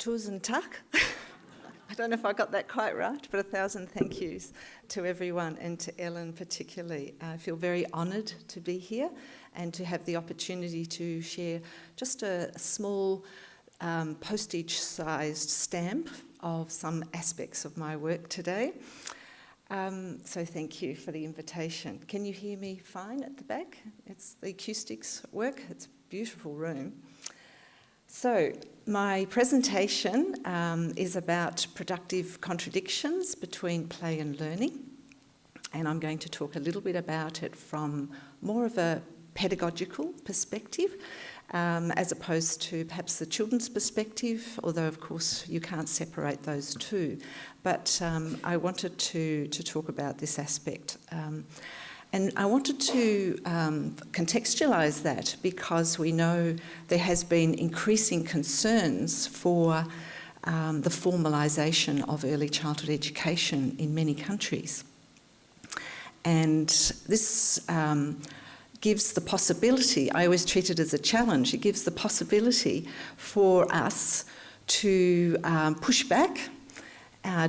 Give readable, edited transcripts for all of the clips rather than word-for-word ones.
Tusen tak. I don't know if I got that quite right, but 1,000 thank yous to everyone and to Ellen particularly. I feel very honoured to be here and to have the opportunity to share just a small postage-sized stamp of some aspects of my work today. So thank you for the invitation. Can you hear me fine at the back? It's the acoustics work. It's a beautiful room. So my presentation is about productive contradictions between play and learning, and I'm going to talk a little bit about it from more of a pedagogical perspective as opposed to perhaps the children's perspective, although of course you can't separate those two. But I wanted to talk about this aspect. And I wanted to contextualise that because we know there has been increasing concerns for the formalisation of early childhood education in many countries. And this gives the possibility, I always treat it as a challenge, it gives the possibility for us to push back,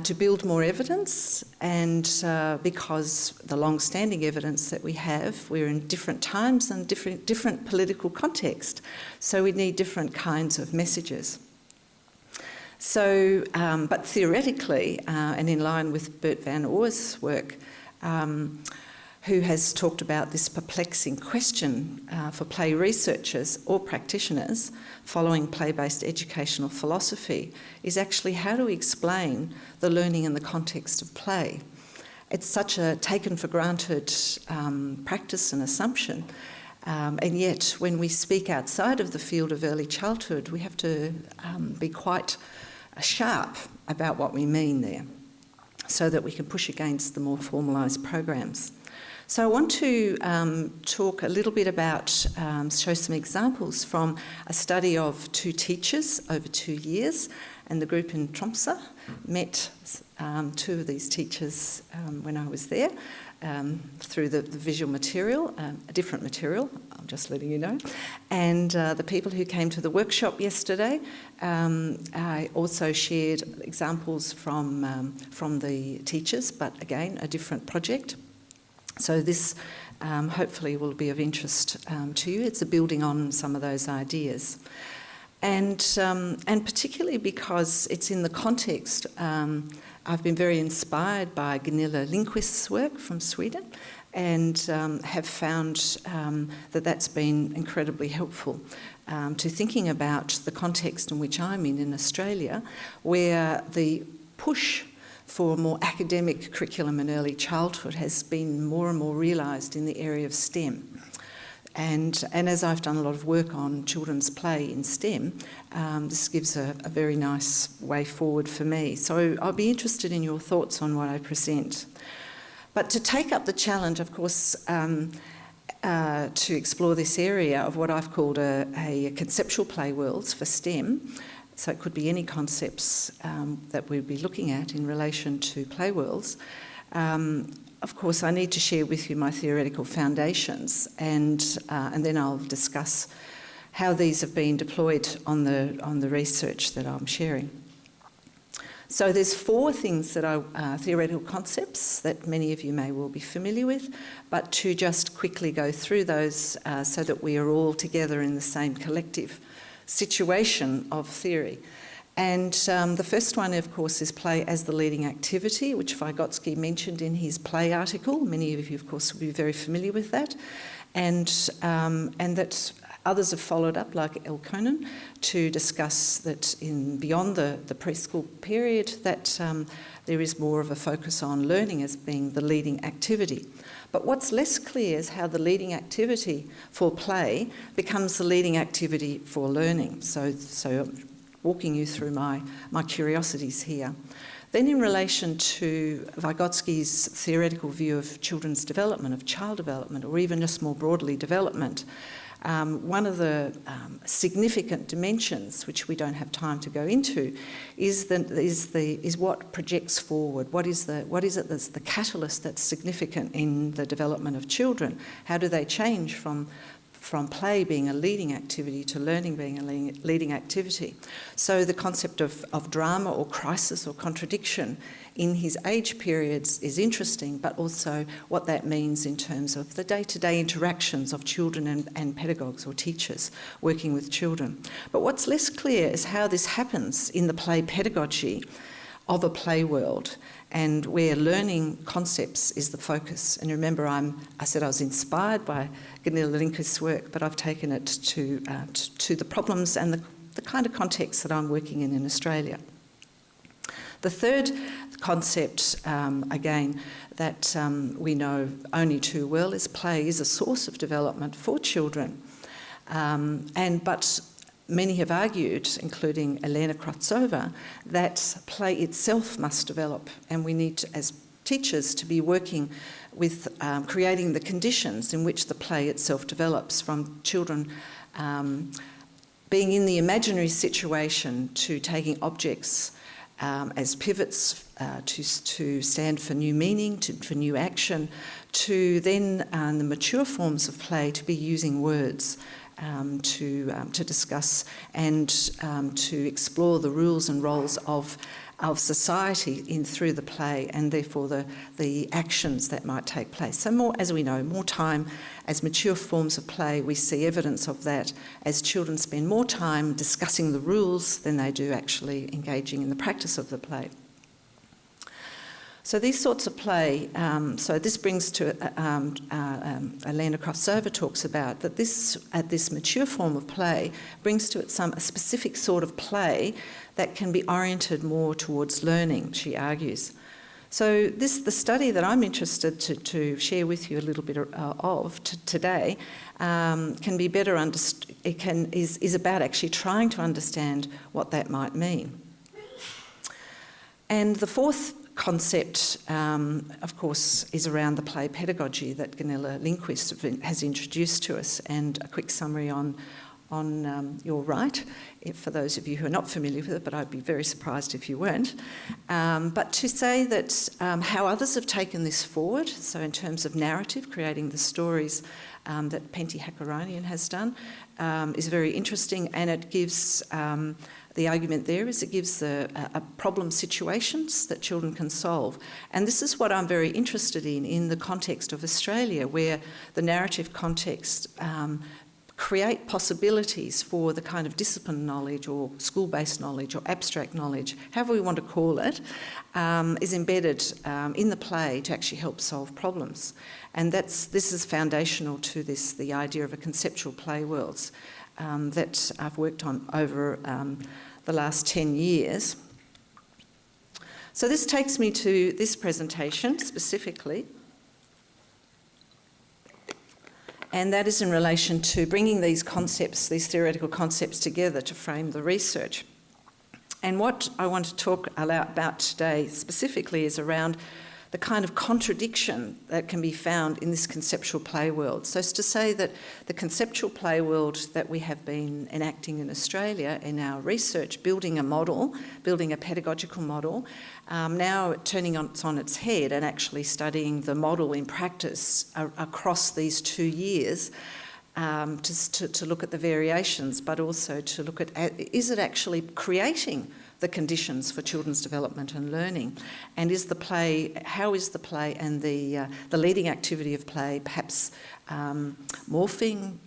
to build more evidence, and because the long-standing evidence that we have, we're in different times and different political context, so we need different kinds of messages. So, but theoretically, and in line with Bert van Oor's work, who has talked about this perplexing question for play researchers or practitioners following play-based educational philosophy, is actually how do we explain the learning in the context of play? It's such a taken for granted practice and assumption, and yet when we speak outside of the field of early childhood, we have to be quite sharp about what we mean there so that we can push against the more formalised programs. So I want to talk a little bit about, show some examples from a study of 2 teachers over 2 years, and the group in Tromsø met 2 of these teachers when I was there through the visual material, a different material, I'm just letting you know, and the people who came to the workshop yesterday, I also shared examples from the teachers, but again, a different project. So this hopefully will be of interest to you. It's a building on some of those ideas. And particularly because it's in the context, I've been very inspired by Gunilla Lindqvist's work from Sweden and have found that that's been incredibly helpful to thinking about the context in which I'm in Australia, where the push for more academic curriculum in early childhood has been more and more realised in the area of STEM. And as I've done a lot of work on children's play in STEM, this gives a very nice way forward for me. So I'll be interested in your thoughts on what I present. But to take up the challenge, of course, to explore this area of what I've called a conceptual play worlds for STEM, so it could be any concepts that we'd be looking at in relation to play worlds. Of course, I need to share with you my theoretical foundations, and then I'll discuss how these have been deployed on the research that I'm sharing. So there's 4 things that are theoretical concepts that many of you may well be familiar with, but to just quickly go through those so that we are all together in the same collective situation of theory. And the first one, of course, is play as the leading activity, which Vygotsky mentioned in his play article. Many of you, of course, will be very familiar with that. And that others have followed up, like BARNkunne, to discuss that beyond the preschool period, that there is more of a focus on learning as being the leading activity. But what's less clear is how the leading activity for play becomes the leading activity for learning. So walking you through my curiosities here. Then in relation to Vygotsky's theoretical view of children's development, of child development, or even just more broadly development, one of the significant dimensions, which we don't have time to go into, is what projects forward. What is it that's the catalyst that's significant in the development of children? How do they change from from play being a leading activity to learning being a leading activity. So the concept of drama or crisis or contradiction in his age periods is interesting, but also what that means in terms of the day-to-day interactions of children and pedagogues or teachers working with children. But what's less clear is how this happens in the play pedagogy of a play world, and where learning concepts is the focus. And remember, I said I was inspired by Gunilla Lindqvist's work, but I've taken it to the problems and the kind of context that I'm working in Australia. The third concept, again, that we know only too well is play is a source of development for children. But many have argued, including Elena Krautsova, that play itself must develop, and we need to, as teachers, to be working with creating the conditions in which the play itself develops, from children being in the imaginary situation to taking objects as pivots to stand for new meaning, for new action, to then the mature forms of play to be using words to discuss and to explore the rules and roles of society through the play, and therefore the actions that might take place. So more, as we know, more time as mature forms of play, we see evidence of that as children spend more time discussing the rules than they do actually engaging in the practice of the play. So these sorts of play, so this brings to, Elena Krautsova talks about that this mature form of play brings to it a specific sort of play that can be oriented more towards learning, she argues. So the study that I'm interested to share with you a little bit of today can be better understood. Is about actually trying to understand what that might mean. And the fourth concept, of course, is around the play pedagogy that Gunilla Lindqvist has introduced to us, and a quick summary on your right, for those of you who are not familiar with it, but I'd be very surprised if you weren't. But to say that how others have taken this forward, so in terms of narrative, creating the stories that Pentti Hakkarainen has done, is very interesting, and it gives the argument there is it gives a problem situations that children can solve. And this is what I'm very interested in the context of Australia, where the narrative context create possibilities for the kind of discipline knowledge or school-based knowledge or abstract knowledge, however we want to call it, is embedded in the play to actually help solve problems. And this is foundational to the idea of a conceptual play worlds that I've worked on over the last 10 years. So this takes me to this presentation specifically, and that is in relation to bringing these concepts, these theoretical concepts together to frame the research. And what I want to talk about today specifically is around the kind of contradiction that can be found in this conceptual play world. So it's to say that the conceptual play world that we have been enacting in Australia in our research, building a model, building a pedagogical model, now turning on its head and actually studying the model in practice across these 2 years, to look at the variations, but also to look at, is it actually creating the conditions for children's development and learning? And is the play, how is the play and the leading activity of play perhaps morphing,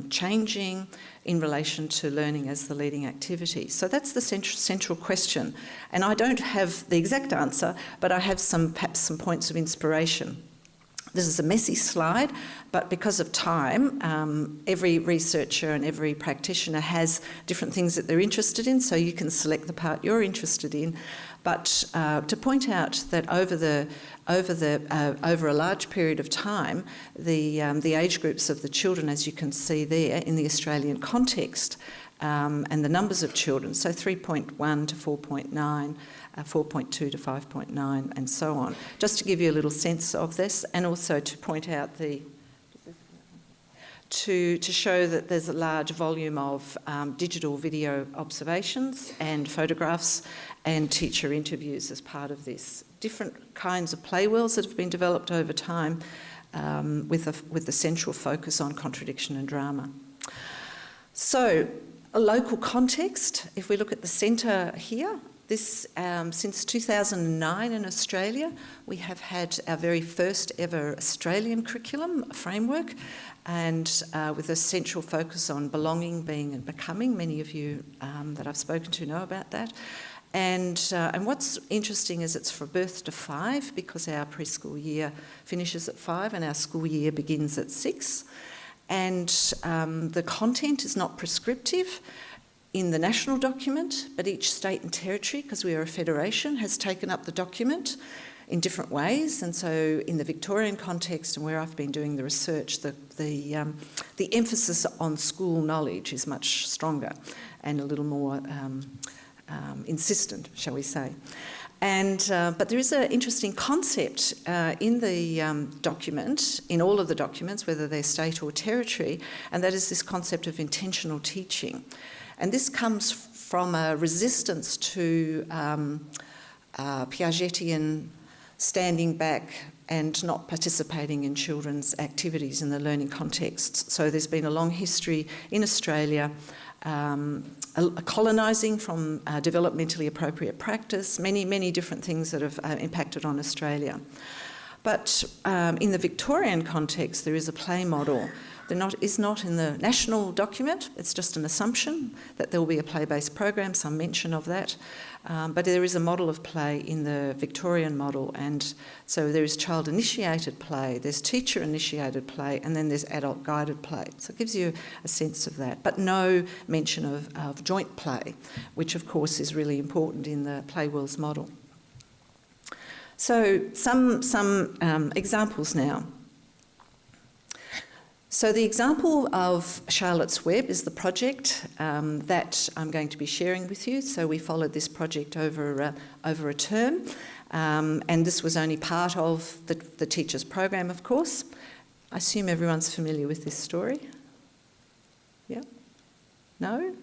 changing in relation to learning as the leading activity? So that's the central question. And I don't have the exact answer, but I have perhaps some points of inspiration. This is a messy slide, but because of time, every researcher and every practitioner has different things that they're interested in, so you can select the part you're interested in. But to point out that over a large period of time, the age groups of the children, as you can see there in the Australian context, and the numbers of children, so 3.1 to 4.9, 4.2 to 5.9, and so on, just to give you a little sense of this, and also to point out to show that there's a large volume of digital video observations and photographs and teacher interviews as part of this. Different kinds of play worlds that have been developed over time, with a central focus on contradiction and drama. So, a local context, if we look at the centre here, this, since 2009 in Australia, we have had our very first ever Australian curriculum framework, and with a central focus on belonging, being and becoming. Many of you that I've spoken to know about that. And what's interesting is it's for birth to 5, because our preschool year finishes at 5 and our school year begins at 6. And the content is not prescriptive in the national document, but each state and territory, because we are a federation, has taken up the document in different ways. And so in the Victorian context and where I've been doing the research, the emphasis on school knowledge is much stronger and a little more insistent, shall we say. And but there is an interesting concept in the document, in all of the documents, whether they're state or territory, and that is this concept of intentional teaching. And this comes from a resistance to Piagetian standing back and not participating in children's activities in the learning context. So there's been a long history in Australia, colonising from developmentally appropriate practice, many different things that have impacted on Australia. But in the Victorian context, there is a play model. Is not in the national document. It's just an assumption that there will be a play-based program, some mention of that. But there is a model of play in the Victorian model, and so there is child-initiated play, there's teacher-initiated play, and then there's adult-guided play. So it gives you a sense of that, but no mention of joint play, which of course is really important in the Play Worlds model. So some examples now. So the example of Charlotte's Web is the project that I'm going to be sharing with you. So we followed this project over a term, and this was only part of the teacher's program, of course. I assume everyone's familiar with this story? Yeah? No?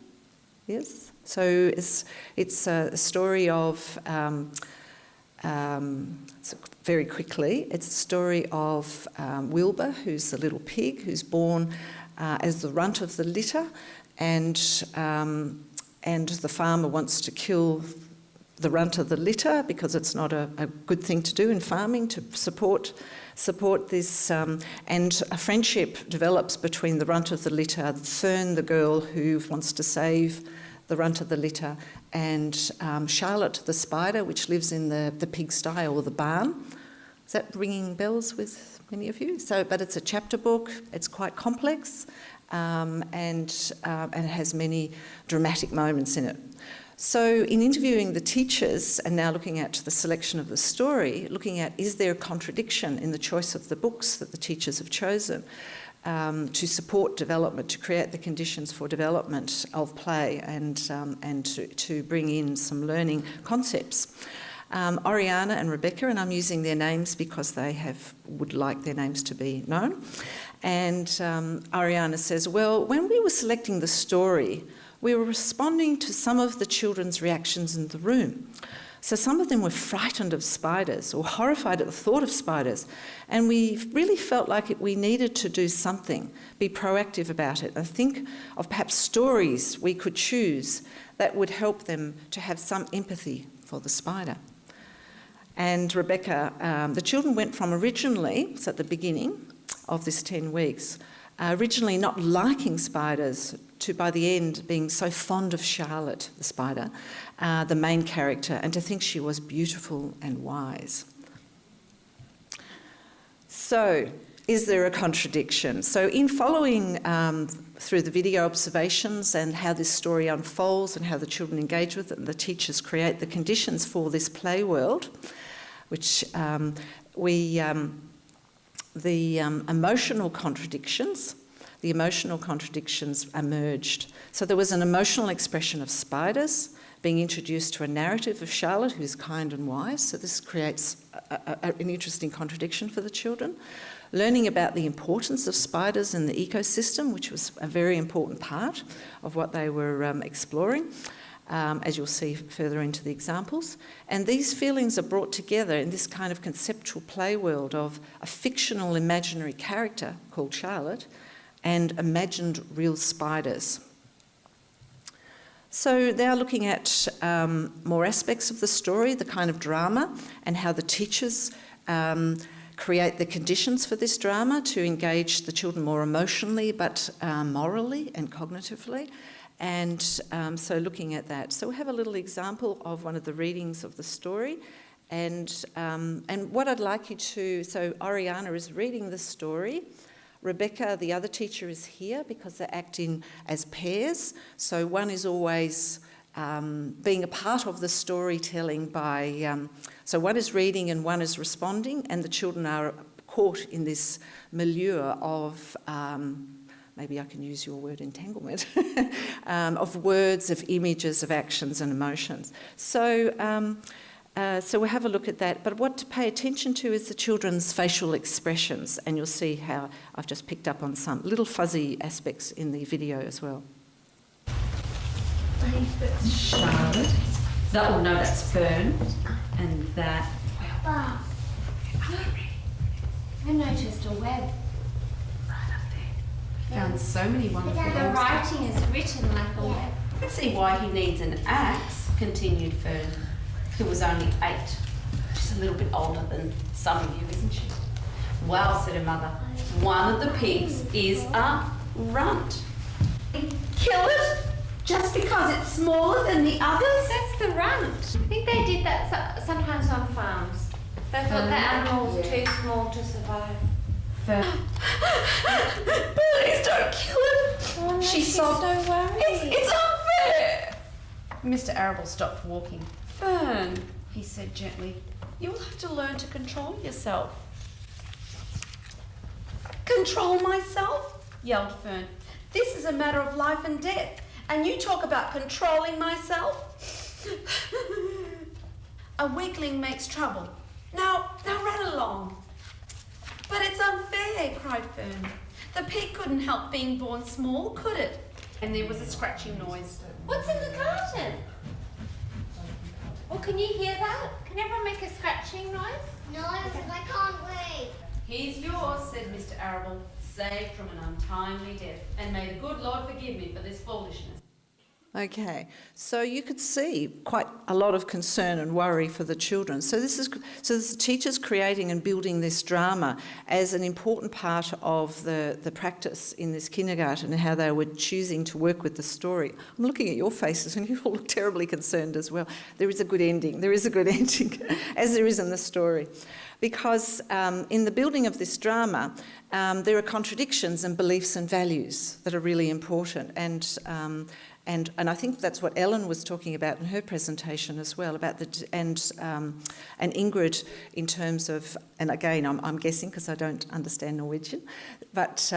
Yes? So it's a story of... very quickly, it's a story of Wilbur, who's the little pig, who's born as the runt of the litter, and the farmer wants to kill the runt of the litter because it's not a good thing to do in farming, to support this, and a friendship develops between the runt of the litter, Fern, the girl who wants to save the runt of the litter, and Charlotte the spider, which lives in the pigsty or the barn. Is that ringing bells with many of you? But it's a chapter book, it's quite complex, and it has many dramatic moments in it. So in interviewing the teachers, and now looking at the selection of the story, looking at is there a contradiction in the choice of the books that the teachers have chosen, to support development, to create the conditions for development of play, and to bring in some learning concepts. Oriana and Rebecca, and I'm using their names because they would like their names to be known. And Oriana says, well, when we were selecting the story, we were responding to some of the children's reactions in the room. So some of them were frightened of spiders or horrified at the thought of spiders. And we really felt like we needed to do something, be proactive about it, and think of perhaps stories we could choose that would help them to have some empathy for the spider. And Rebecca, the children went from originally, so at the beginning of this 10 weeks, originally not liking spiders to by the end being so fond of Charlotte, the spider, the main character, and to think she was beautiful and wise. So, is there a contradiction? So in following through the video observations and how this story unfolds and how the children engage with it and the teachers create the conditions for this play world, which the emotional contradictions emerged. So there was an emotional expression of spiders being introduced to a narrative of Charlotte, who's kind and wise. So this creates an interesting contradiction for the children. Learning about the importance of spiders in the ecosystem, which was a very important part of what they were exploring. as you'll see further into the examples. And these feelings are brought together in this kind of conceptual play world of a fictional imaginary character called Charlotte and imagined real spiders. So they are looking at more aspects of the story, the kind of drama, and how the teachers create the conditions for this drama to engage the children more emotionally but morally and cognitively. And so looking at that. So we have a little example of one of the readings of the story. And what I'd like you to, so Oriana is reading the story. Rebecca, the other teacher, is here because they're acting as pairs. So one is always being a part of the storytelling by, so one is reading and one is responding, and the children are caught in this milieu of, maybe I can use your word, entanglement, of words, of images, of actions and emotions. So we'll have a look at that. But what to pay attention to is the children's facial expressions, and you'll see how I've just picked up on some little fuzzy aspects in the video as well. That's Charlotte. That's Fern. And that... Wow. I noticed a web. Right up there. Found so many wonderful The things. writing is written like a web. I can see why he needs an axe, continued Fern, who was only 8. She's a little bit older than some of you, isn't she? Well, said her mother, one of the pigs is a runt. Kill it just because it's smaller than the others? That's the runt. I think they did that sometimes on farms. They thought the animal was too small to survive. Fern. Please don't kill it. Oh, no, She's so worried. It's unfair. Mr. Arable stopped walking. Fern, he said gently, you will have to learn to control yourself. Control myself? Yelled Fern. This is a matter of life and death, and you talk about controlling myself? A weakling makes trouble. Now run along. But it's unfair, cried Fern. The pig couldn't help being born small, could it? And there was a scratching noise. What's in the garden? Well, can you hear that? Can everyone make a scratching noise? No, because I can't wait. Here's yours, said Mr. Arable, saved from an untimely death, and may the good Lord forgive me for this foolishness. Okay, so you could see quite a lot of concern and worry for the children. So this is the teachers creating and building this drama as an important part of the practice in this kindergarten and how they were choosing to work with the story. I'm looking at your faces and you all look terribly concerned as well. There is a good ending, as there is in the story. Because in the building of this drama, there are contradictions and beliefs and values that are really important. And I think that's what Ellen was talking about in her presentation as well, about and Ingrid in terms of, and again I'm guessing because I don't understand Norwegian, but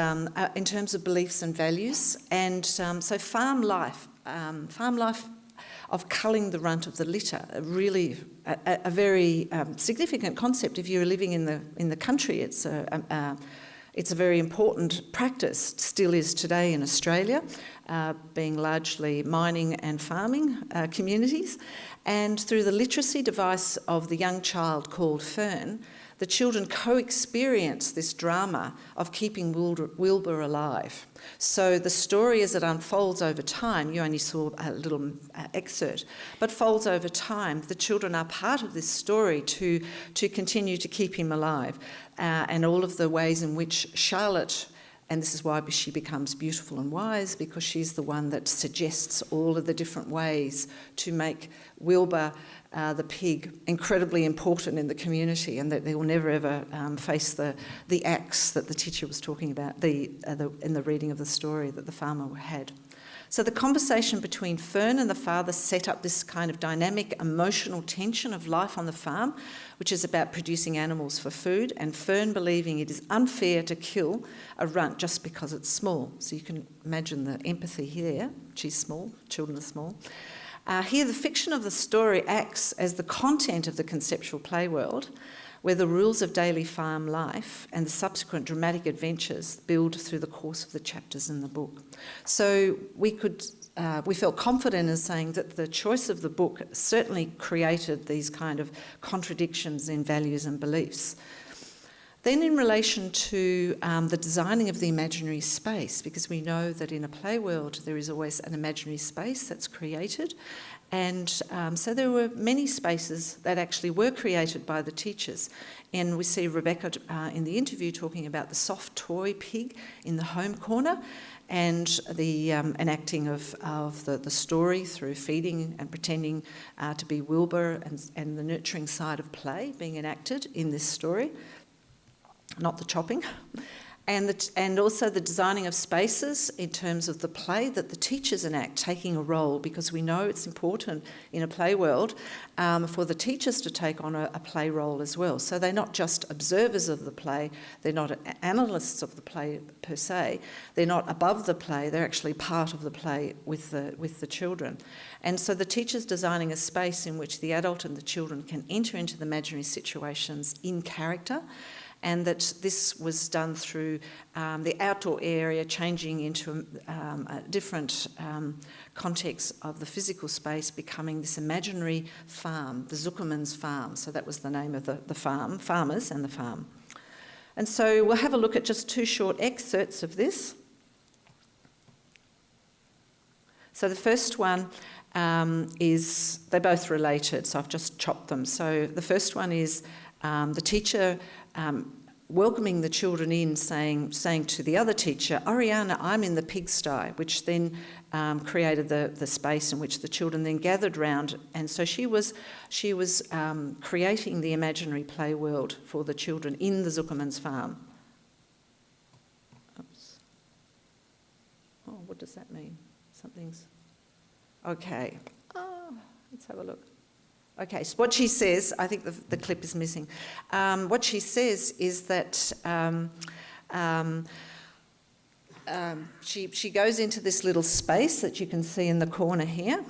in terms of beliefs and values, and so farm life of culling the runt of the litter, really a very significant concept. If you're living in the country, it's a very important practice, still is today in Australia, being largely mining and farming communities. And through the literacy device of the young child called Fern, the children co-experience this drama of keeping Wilbur alive. So the story as it unfolds over time, you only saw a little excerpt, but folds over time. The children are part of this story to continue to keep him alive. And all of the ways in which Charlotte, and this is why she becomes beautiful and wise, because she's the one that suggests all of the different ways to make Wilbur, the pig, incredibly important in the community, and that they will never ever face the axe that the teacher was talking about in the reading of the story that the farmer had. So the conversation between Fern and the father set up this kind of dynamic emotional tension of life on the farm, which is about producing animals for food, and Fern believing it is unfair to kill a runt just because it's small. So you can imagine the empathy here. She's small, children are small. Here the fiction of the story acts as the content of the conceptual play world, where the rules of daily farm life and the subsequent dramatic adventures build through the course of the chapters in the book. So we felt confident in saying that the choice of the book certainly created these kind of contradictions in values and beliefs. Then in relation to the designing of the imaginary space, because we know that in a play world there is always an imaginary space that's created, and so there were many spaces that actually were created by the teachers. And we see Rebecca in the interview talking about the soft toy pig in the home corner, and the enacting of the story through feeding and pretending to be Wilbur, and the nurturing side of play being enacted in this story, not the chopping. And also the designing of spaces in terms of the play that the teachers enact, taking a role, because we know it's important in a play world for the teachers to take on a play role as well. So they're not just observers of the play, they're not analysts of the play per se, they're not above the play, they're actually part of the play with the children. And so the teachers designing a space in which the adult and the children can enter into the imaginary situations in character, and that this was done through the outdoor area changing into a different context of the physical space, becoming this imaginary farm, the Zuckerman's farm. So that was the name of the farm, farmers and the farm. And so we'll have a look at just two short excerpts of this. So the first one is, they're both related, so I've just chopped them. So the first one is the teacher welcoming the children in, saying to the other teacher, "Ariana, I'm in the pigsty," which then created the space in which the children then gathered round. And so she was creating the imaginary play world for the children in the Zuckerman's farm. Oops. Oh, what does that mean? Something's... Okay. Oh, let's have a look. Okay, so what she says, I think the clip is missing. What she says is that she goes into this little space that you can see in the corner here,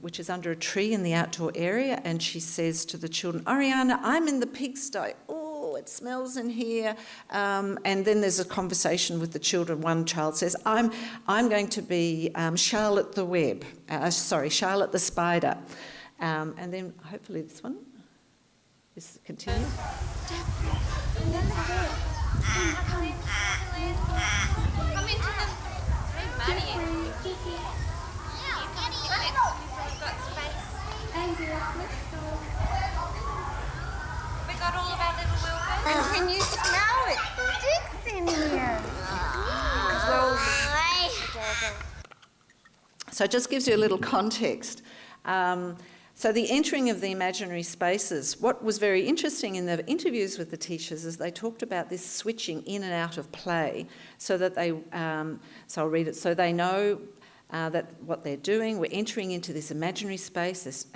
which is under a tree in the outdoor area, and she says to the children, "Ariana, I'm in the pigsty. Oh, it smells in here." And then there's a conversation with the children. One child says, I'm going to be Charlotte the spider. And then hopefully this one is continued. Can you smell it? Sticks in here. So it just gives you a little context. So the entering of the imaginary spaces, what was very interesting in the interviews with the teachers is they talked about this switching in and out of play, so that they, so I'll read it, so they know that what they're doing, we're entering into this imaginary space,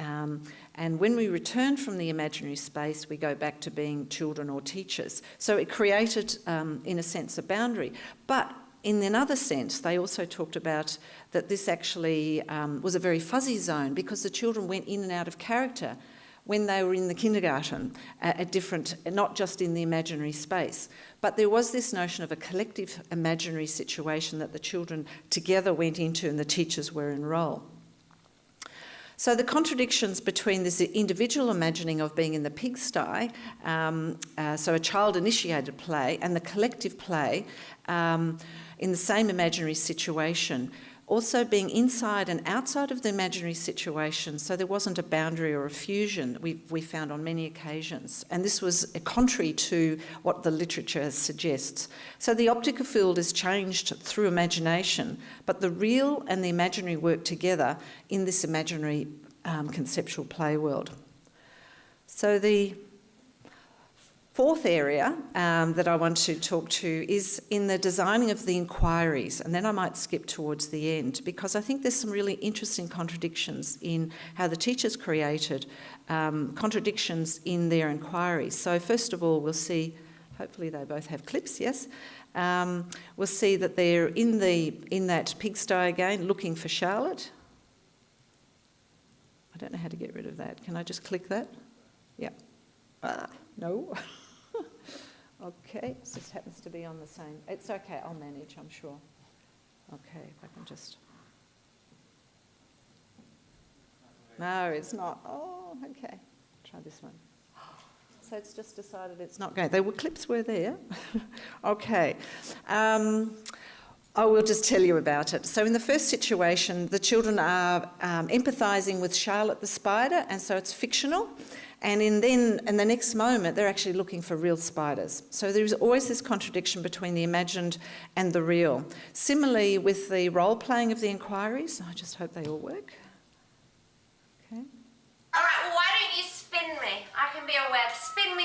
and when we return from the imaginary space, we go back to being children or teachers. So it created, in a sense, a boundary. But in another sense, they also talked about that this actually was a very fuzzy zone, because the children went in and out of character when they were in the kindergarten at different, not just in the imaginary space. But there was this notion of a collective imaginary situation that the children together went into and the teachers were in role. So the contradictions between this individual imagining of being in the pigsty, so a child-initiated play, and the collective play in the same imaginary situation, also being inside and outside of the imaginary situation, so there wasn't a boundary or a fusion we found on many occasions. And this was contrary to what the literature suggests. So the optical field is changed through imagination, but the real and the imaginary work together in this imaginary conceptual play world. So the fourth area that I want to talk to is in the designing of the inquiries, and then I might skip towards the end, because I think there's some really interesting contradictions in how the teachers created contradictions in their inquiries. So first of all, we'll see, hopefully they both have clips, yes. We'll see that they're in that pigsty again, looking for Charlotte. I don't know how to get rid of that. Can I just click that? Yeah. No? Okay, this just happens to be on the same. It's okay, I'll manage, I'm sure. Okay, if I can just... No, it's not. Oh, okay. Try this one. So it's just decided it's not going. The clips were there. Okay. I will just tell you about it. So in the first situation, the children are empathising with Charlotte the spider, and so it's fictional. And in the next moment, they're actually looking for real spiders. So there's always this contradiction between the imagined and the real. Similarly, with the role-playing of the inquiries, I just hope they all work. Okay. All right, well, why don't you spin me? I can be a web. Spin me,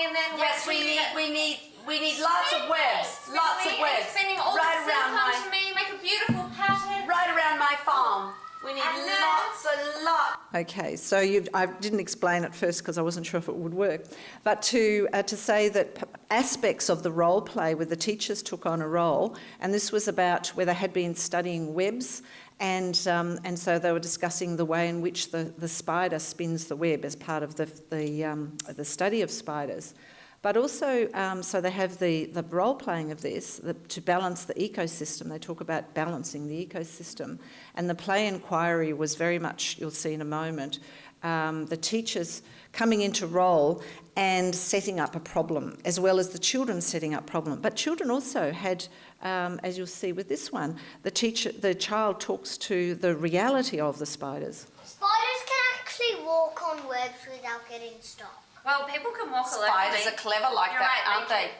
and then Yes, we need lots of webs. Lots of webs. Spinning all right the silk around onto me, make a beautiful pattern. right around my farm. We need And then- lots and lots. Okay, so I didn't explain at first because I wasn't sure if it would work, but to say that aspects of the role play where the teachers took on a role, and this was about where they had been studying webs, and so they were discussing the way in which the spider spins the web as part of the study of spiders. But also, so they have the role playing of this to balance the ecosystem. They talk about balancing the ecosystem. And the play inquiry was very much, you'll see in a moment, the teachers coming into role and setting up a problem, as well as the children setting up problem. But children also had, as you'll see with this one, the child talks to the reality of the spiders. Spiders can actually walk on webs without getting stuck. Well, people can walk all over Spiders me. are clever like You're that, right, aren't they?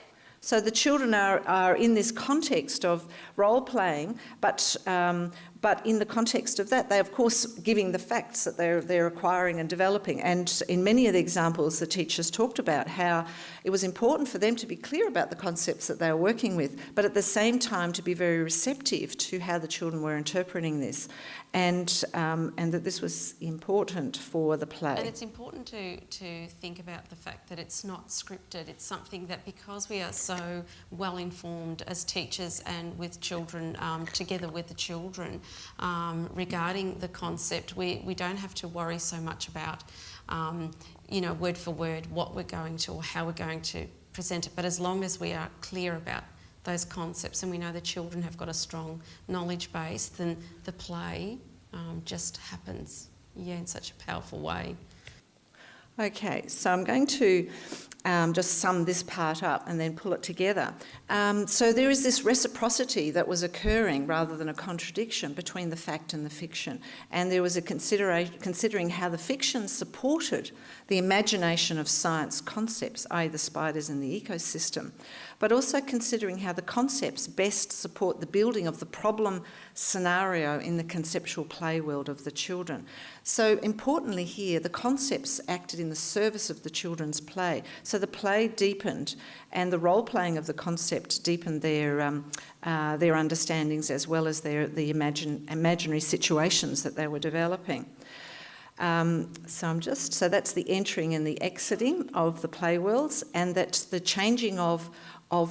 So the children are in this context of role playing, but in the context of that, they're of course giving the facts that they're acquiring and developing. And in many of the examples, the teachers talked about how it was important for them to be clear about the concepts that they were working with, but at the same time to be very receptive to how the children were interpreting this, and that this was important for the play. And it's important to think about the fact that it's not scripted. It's something that, because we are so well informed as teachers and with children, together with the children, regarding the concept, we don't have to worry so much about, word for word what we're going to or how we're going to present it. But as long as we are clear about those concepts and we know the children have got a strong knowledge base, then the play just happens, in such a powerful way. Okay, so I'm going to just sum this part up and then pull it together. So there is this reciprocity that was occurring rather than a contradiction between the fact and the fiction. And there was a considering how the fiction supported the imagination of science concepts, i.e. the spiders in the ecosystem, but also considering how the concepts best support the building of the problem scenario in the conceptual play world of the children. So importantly here, the concepts acted in the service of the children's play. So the play deepened, and the role-playing of the concept deepened their understandings as well as the imaginary situations that they were developing. So that's the entering and the exiting of the play worlds, and that's the changing of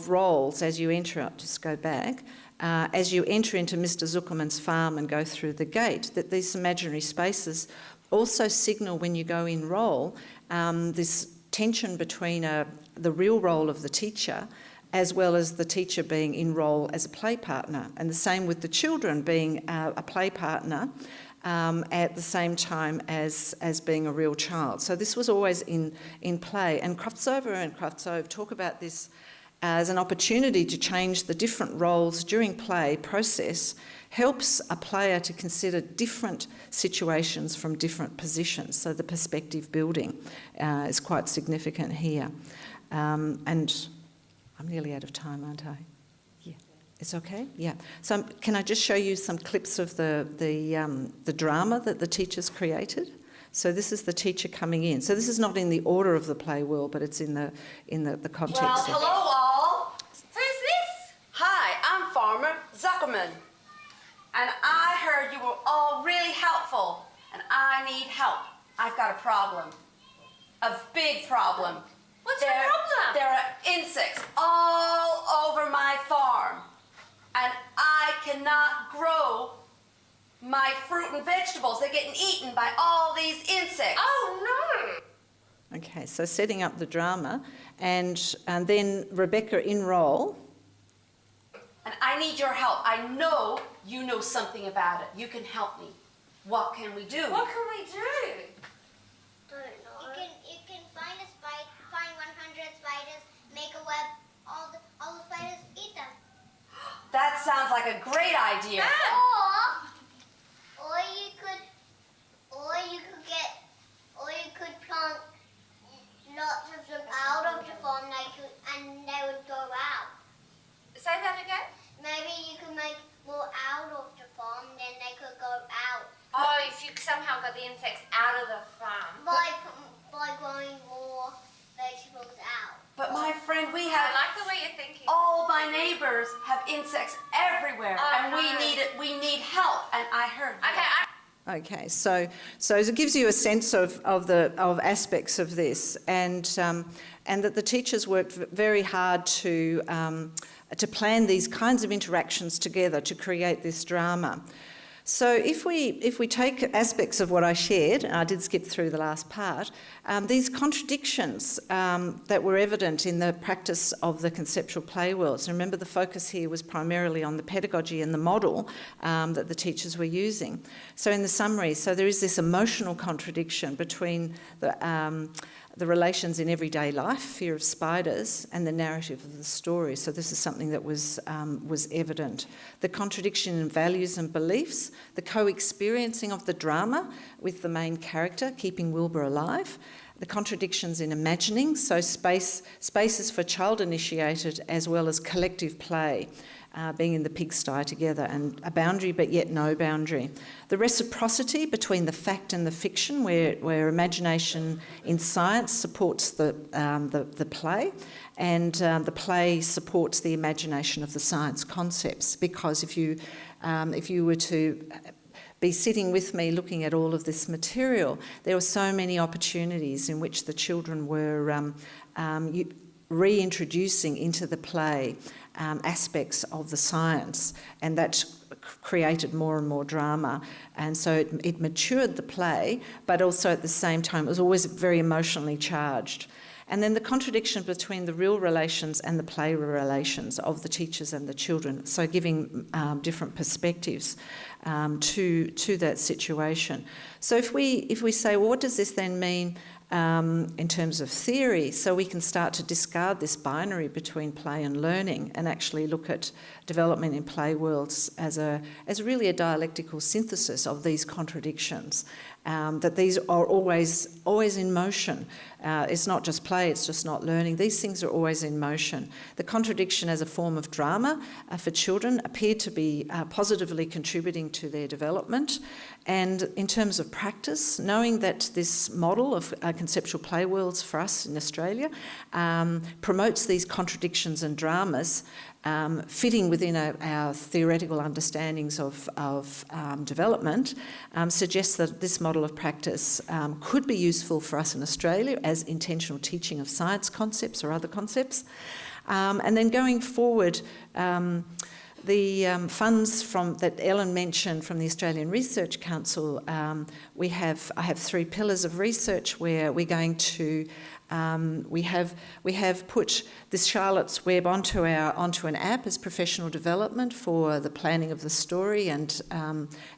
roles as you enter. I'll just go back. As you enter into Mr. Zuckerman's farm and go through the gate, that these imaginary spaces also signal when you go in role this tension between the real role of the teacher as well as the teacher being in role as a play partner, and the same with the children being a play partner at the same time as being a real child. So this was always in play, and Kraftsova and Kraftsov talk about this as an opportunity to change the different roles during play process helps a player to consider different situations from different positions. So the perspective building is quite significant here. And I'm nearly out of time, aren't I? Yeah. It's okay? Yeah. So can I just show you some clips of the drama that the teachers created? So this is the teacher coming in. So this is not in the order of the play world, but it's in the context. Well, of hello all. Who's this? Hi, I'm Farmer Zuckerman. And I heard you were all really helpful, and I need help. I've got a problem. A big problem. What's your problem? There are insects all over my farm, and I cannot grow my fruit and vegetables. They're getting eaten by all these insects. Oh, Okay, so setting up the drama, and then Rebecca in role. And I need your help. I know you know something about it. You can help me. What can we do? What can we do? Don't know. You can find a spider, find 100 spiders, make a web, all the spiders eat them. That sounds like a great idea. Or you could plant lots of them out of the farm, and they would go out. Say that again? Maybe you could make more out of the farm, then they could go out. Oh, if you somehow got the insects out of the farm. By growing more vegetables out. But my friend, we I have like the way you're thinking. all my neighbors have insects everywhere, and we need help. And I heard. Okay, so it gives you a sense of aspects of this, and that the teachers worked very hard to plan these kinds of interactions together to create this drama. So if we take aspects of what I shared, and I did skip through the last part, these contradictions that were evident in the practice of the conceptual play worlds. And remember, the focus here was primarily on the pedagogy and the model that the teachers were using. So in the summary, so there is this emotional contradiction between the relations in everyday life, fear of spiders, and the narrative of the story. So this is something that was evident. The contradiction in values and beliefs, the co-experiencing of the drama with the main character, keeping Wilbur alive, the contradictions in imagining, so spaces for child-initiated as well as collective play, being in the pigsty together, and a boundary but yet no boundary. The reciprocity between the fact and the fiction, where imagination in science supports the play, and the play supports the imagination of the science concepts. Because if you were to be sitting with me looking at all of this material, there were so many opportunities in which the children were reintroducing into the play aspects of the science, and that created more and more drama. And so it matured the play, but also at the same time it was always very emotionally charged. And then the contradiction between the real relations and the play relations of the teachers and the children, so giving different perspectives to that situation. So if we say, well, what does this then mean in terms of theory? So we can start to discard this binary between play and learning and actually look at development in play worlds as really a dialectical synthesis of these contradictions, that these are always in motion. It's not just play, it's just not learning. These things are always in motion. The contradiction as a form of drama for children appeared to be positively contributing to their development. And in terms of practice, knowing that this model of conceptual play worlds for us in Australia promotes these contradictions and dramas, fitting within our theoretical understandings of development, suggests that this model of practice could be useful for us in Australia as intentional teaching of science concepts or other concepts. And then going forward, the funds that Ellen mentioned from the Australian Research Council, I have 3 pillars of research where we're going to we have put this Charlotte's Web onto an app as professional development for the planning of the story and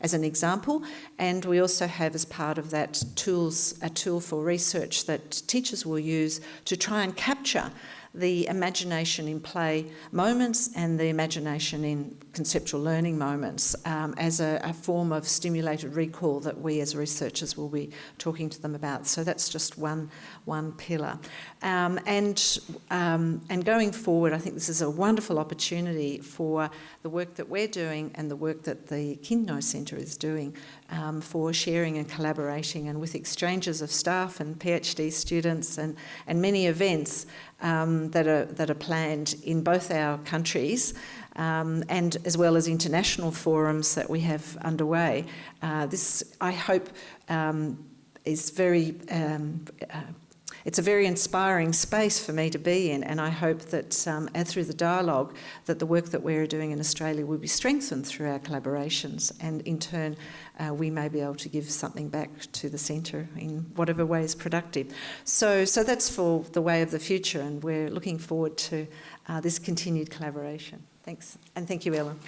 as an example, and we also have as part of that a tool for research that teachers will use to try and capture the imagination in play moments and the imagination in conceptual learning moments as a form of stimulated recall that we as researchers will be talking to them about. So that's just one pillar. And going forward, I think this is a wonderful opportunity for the work that we're doing and the work that the KINDknow Centre is doing for sharing and collaborating, and with exchanges of staff and PhD students and many events that are planned in both our countries, and as well as international forums that we have underway. This, I hope, is very it's a very inspiring space for me to be in, and I hope that through the dialogue that the work that we're doing in Australia will be strengthened through our collaborations, and in turn we may be able to give something back to the centre in whatever way is productive. So that's for the way of the future, and we're looking forward to this continued collaboration. Thanks, and thank you, Ellen.